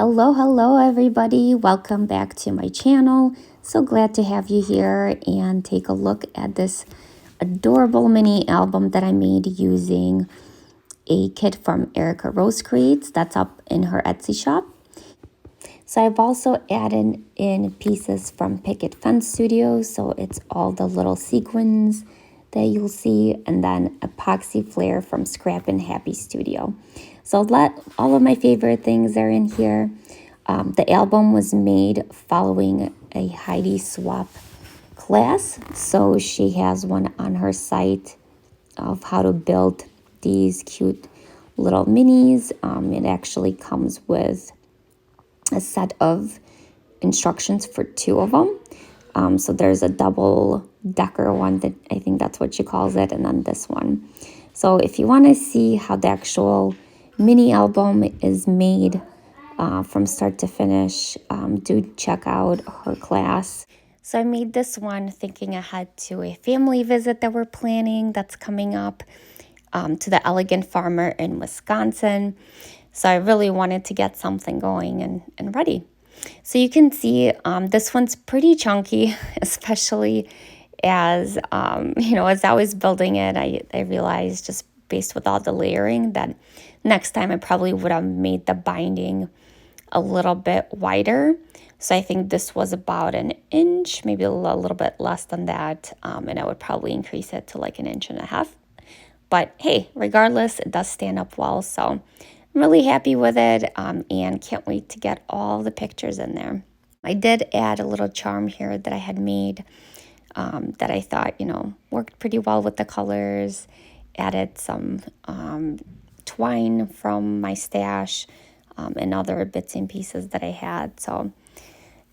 Hello everybody. Welcome back to my channel. So glad to have you here and take a look at this adorable mini album that I made using a kit from Erica Rose Creates that's up in her Etsy shop. So I've also added in pieces from Picket Fence Studios, so it's all the little sequins that you'll see, and then epoxy flare from Scrap and Happy Studio. So all of my favorite things are in here. The album was made following a Heidi swap class, so she has one on her site of how to build these cute little minis. It actually comes with a set of instructions for two of them. So there's a double decker one that I think that's what she calls it, and then this one. So if you want to see how the actual mini album is made from start to finish, do check out her class. So I made this one thinking ahead to a family visit that we're planning that's coming up to the Elegant Farmer in Wisconsin. So I really wanted to get something going and ready. So you can see this one's pretty chunky, especially as I was building it, I realized just based with all the layering that next time I probably would have made the binding a little bit wider. So I think this was about an inch, maybe a little bit less than that, and I would probably increase it to like 1.5 inches. But hey, regardless, it does stand up well, so I'm really happy with it, and can't wait to get all the pictures in there. I did add a little charm here that I had made that I thought, worked pretty well with the colors. Added some twine from my stash and other bits and pieces that I had. So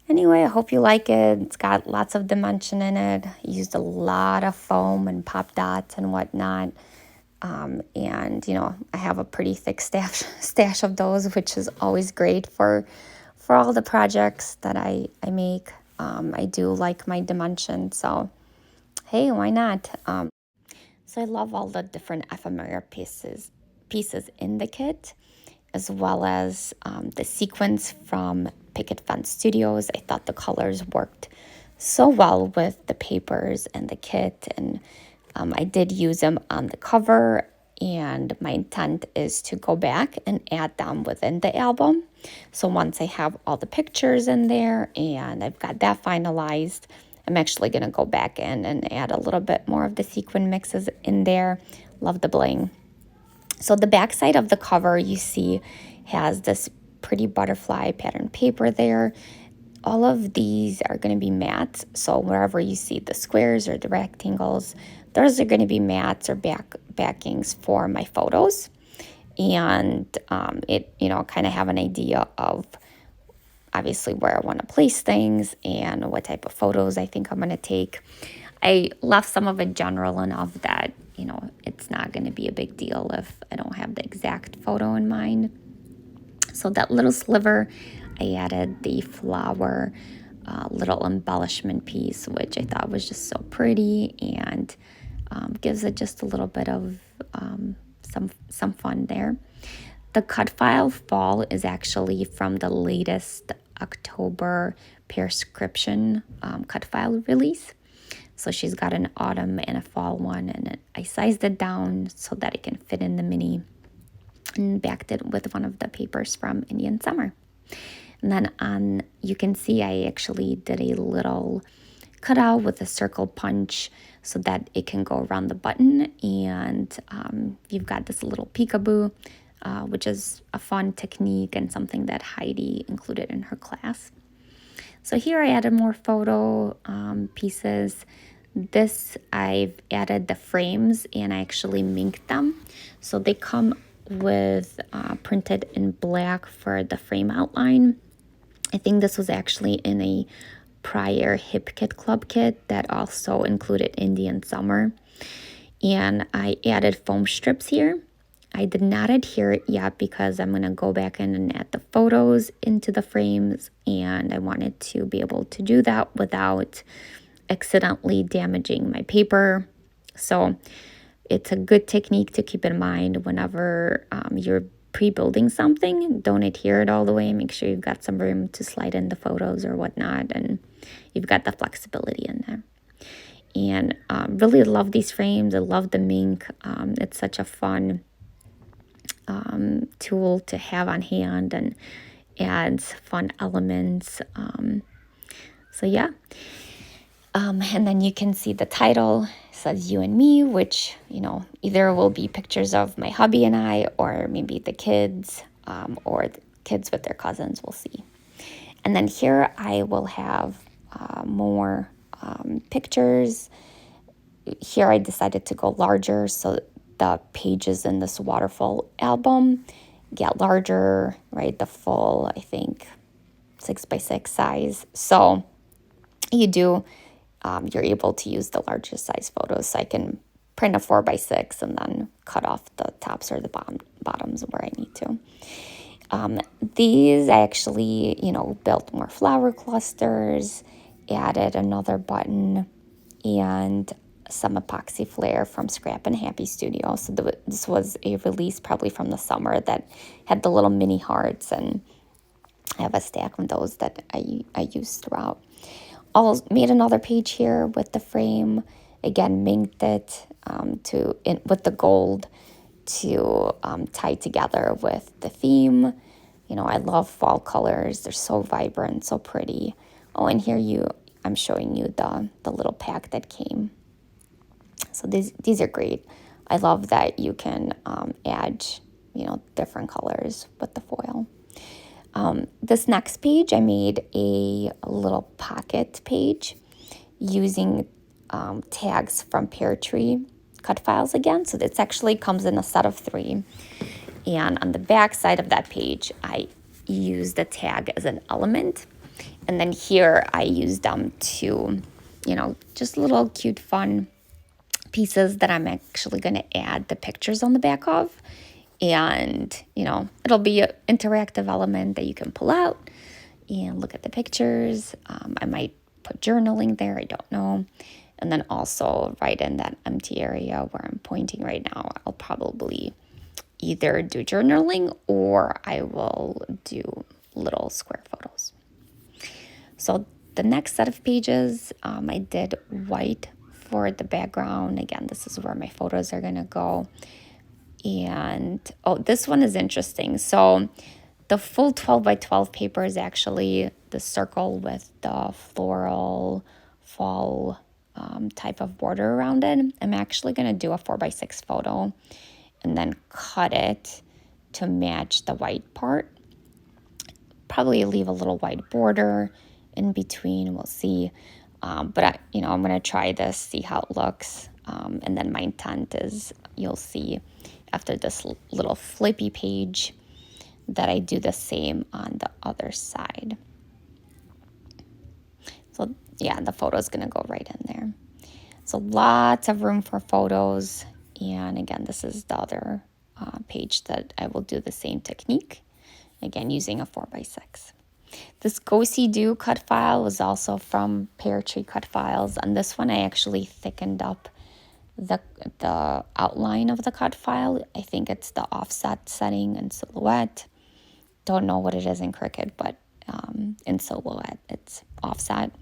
anyway, I hope you like it. It's got lots of dimension in it. I used a lot of foam and pop dots and whatnot. And, I have a pretty thick stash of those, which is always great for all the projects that I make. I do like my dimension, so hey, why not? So I love all the different ephemera pieces in the kit, as well as the sequins from Picket Fence Studios. I thought the colors worked so well with the papers and the kit, and I did use them on the cover, and my intent is to go back and add them within the album. So once I have all the pictures in there and I've got that finalized, I'm actually going to go back in and add a little bit more of the sequin mixes in there. Love the bling. So the back side of the cover you see has this pretty butterfly pattern paper there. All of these are going to be mattes, so wherever you see the squares or the rectangles, those are going to be mattes or backings for my photos. And it, kind of have an idea of obviously where I want to place things and what type of photos I think I'm going to take. I left some of it general enough that, it's not going to be a big deal if I don't have the exact photo in mind. So that little sliver, I added the flower little embellishment piece, which I thought was just so pretty and gives it just a little bit of some fun there. The cut file fall is actually from the latest October Prescription cut file release. So she's got an autumn and a fall one, and I sized it down so that it can fit in the mini, and backed it with one of the papers from Indian Summer. And then you can see I actually did a little cutout with a circle punch so that it can go around the button, and you've got this little peekaboo, which is a fun technique and something that Heidi included in her class. So here I added more photo pieces. This I've added the frames, and I actually minked them. So they come with printed in black for the frame outline. I think this was actually in a prior Hip Kit Club kit that also included Indian Summer. And I added foam strips here. I did not adhere it yet because I'm going to go back in and add the photos into the frames, and I wanted to be able to do that without accidentally damaging my paper. So it's a good technique to keep in mind whenever you're pre-building something, don't adhere it all the way. Make sure you've got some room to slide in the photos or whatnot, and you've got the flexibility in there. And really love these frames. I love the mink. It's such a fun tool to have on hand and adds fun elements. So yeah. And then you can see the title says You and Me, which, either will be pictures of my hubby and I, or maybe the kids, or the kids with their cousins, we'll see. And then here I will have more pictures. Here I decided to go larger, so the pages in this waterfall album get larger, right? The full, I think, 6x6 size. So you're able to use the largest size photos. So I can print a 4x6 and then cut off the tops or the bottoms where I need to. These I actually, built more flower clusters, added another button, and some epoxy flare from Scrap and Happy Studio. So this was a release probably from the summer that had the little mini hearts, and I have a stack of those that I used throughout. Made another page here with the frame. Again, minked it with the gold to tie together with the theme. I love fall colors. They're so vibrant, so pretty. Oh, and here I'm showing you the little pack that came. So these are great. I love that you can add, different colors with the foil. This next page, I made a little pocket page using tags from Pear Tree cut files again. So this actually comes in a set of 3. And on the back side of that page, I use the tag as an element. And then here I use them to, just little cute fun pieces that I'm actually going to add the pictures on the back of. And, it'll be an interactive element that you can pull out and look at the pictures. I might put journaling there, I don't know. And then also right in that empty area where I'm pointing right now, I'll probably either do journaling or I will do little square photos. So the next set of pages, I did white for the background. Again, this is where my photos are going to go. And, this one is interesting. So the full 12x12 paper is actually the circle with the floral fall type of border around it. I'm actually going to do a 4x6 photo and then cut it to match the white part. Probably leave a little white border in between. We'll see. But I'm going to try this, see how it looks. And then my intent is, you'll see after this little flippy page that I do the same on the other side. So yeah, the photo is going to go right in there. So lots of room for photos. And again, this is the other page that I will do the same technique. Again, using a 4x6. This Go See Do cut file was also from Pear Tree Cut Files. On this one, I actually thickened up the outline of the cut file. I think it's the offset setting in Silhouette. Don't know what it is in Cricut, but in Silhouette, it's offset.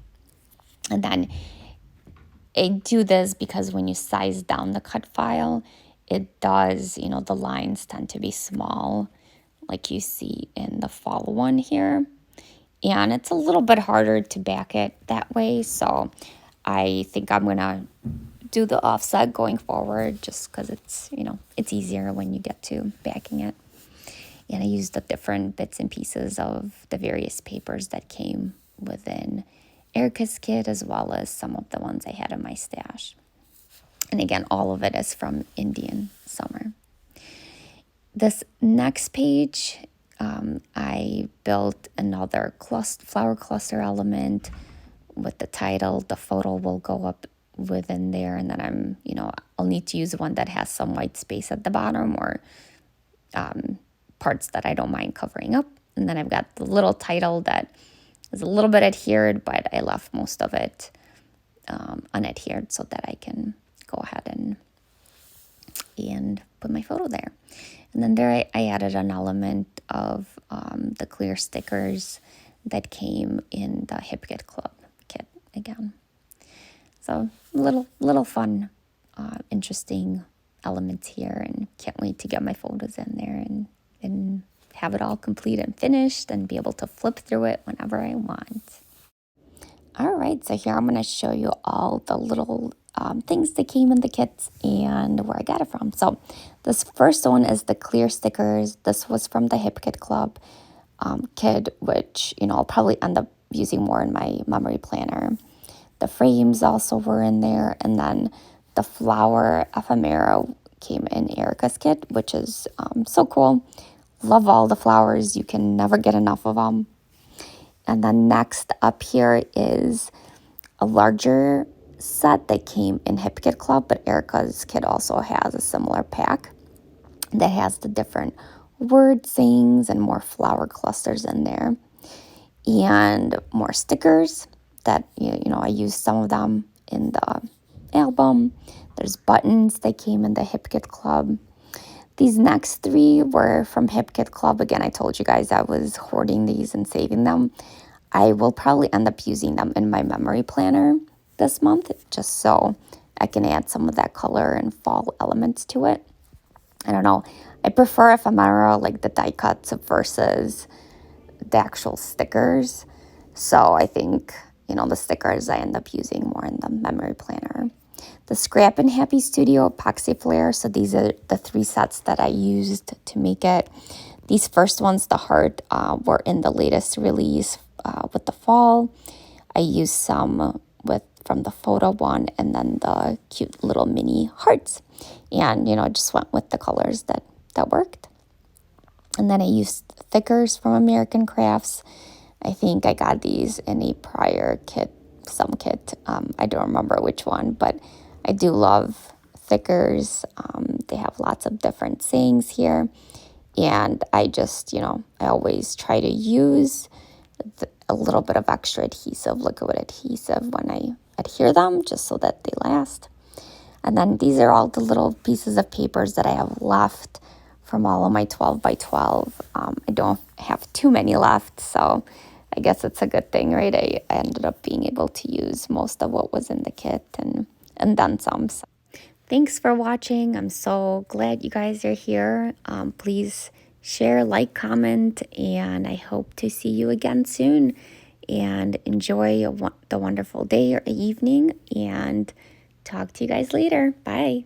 And then I do this because when you size down the cut file, it does, the lines tend to be small, like you see in the fall one here. And it's a little bit harder to back it that way. So I think I'm going to do the offset going forward just because it's, it's easier when you get to backing it. And I used the different bits and pieces of the various papers that came within Erica's kit, as well as some of the ones I had in my stash. And again, all of it is from Indian Summer. This next page, I built another flower cluster element with the title. The photo will go up within there, and then I'll need to use one that has some white space at the bottom or parts that I don't mind covering up. And then I've got the little title that is a little bit adhered, but I left most of it unadhered so that I can go ahead and put my photo there. And then there I added an element of the clear stickers that came in the Hip Kit Club kit again. So little fun, interesting elements here, and can't wait to get my photos in there and have it all complete and finished and be able to flip through it whenever I want. All right, so here I'm going to show you all the little things that came in the kits and where I got it from. So this first one is the clear stickers. This was from the Hip Kit Club kit, which, I'll probably end up using more in my memory planner. The frames also were in there, and then the flower ephemera came in Erica's kit, which is so cool. Love all the flowers. You can never get enough of them. And then next up here is a larger set that came in Hip Kit Club, but Erica's kit also has a similar pack that has the different word sayings and more flower clusters in there. And more stickers that, I used some of them in the album. There's buttons that came in the Hip Kit Club. These next three were from Hip Kit Club. Again, I told you guys I was hoarding these and saving them. I will probably end up using them in my memory planner this month, just so I can add some of that color and fall elements to it. I don't know. I prefer ephemera, like the die cuts versus the actual stickers. So I think, the stickers I end up using more in the memory planner. The Scrap and Happy Studio Epoxy Flare. So these are the 3 sets that I used to make it. These first ones, the heart, were in the latest release with the fall. I used some from the photo one, and then the cute little mini hearts. And, just went with the colors that worked. And then I used thickers from American Crafts. I think I got these in a prior kit, some kit. I don't remember which one, but I do love thickers. They have lots of different sayings here. And I just, I always try to use a little bit of extra adhesive, liquid adhesive, when I adhere them, just so that they last. And then these are all the little pieces of papers that I have left from all of my 12 by 12. I don't have too many left, so I guess it's a good thing, right? I ended up being able to use most of what was in the kit and then some. So thanks for watching. I'm so glad you guys are here. Please share, like, comment, and I hope to see you again soon. And enjoy the wonderful day or evening, and talk to you guys later. Bye.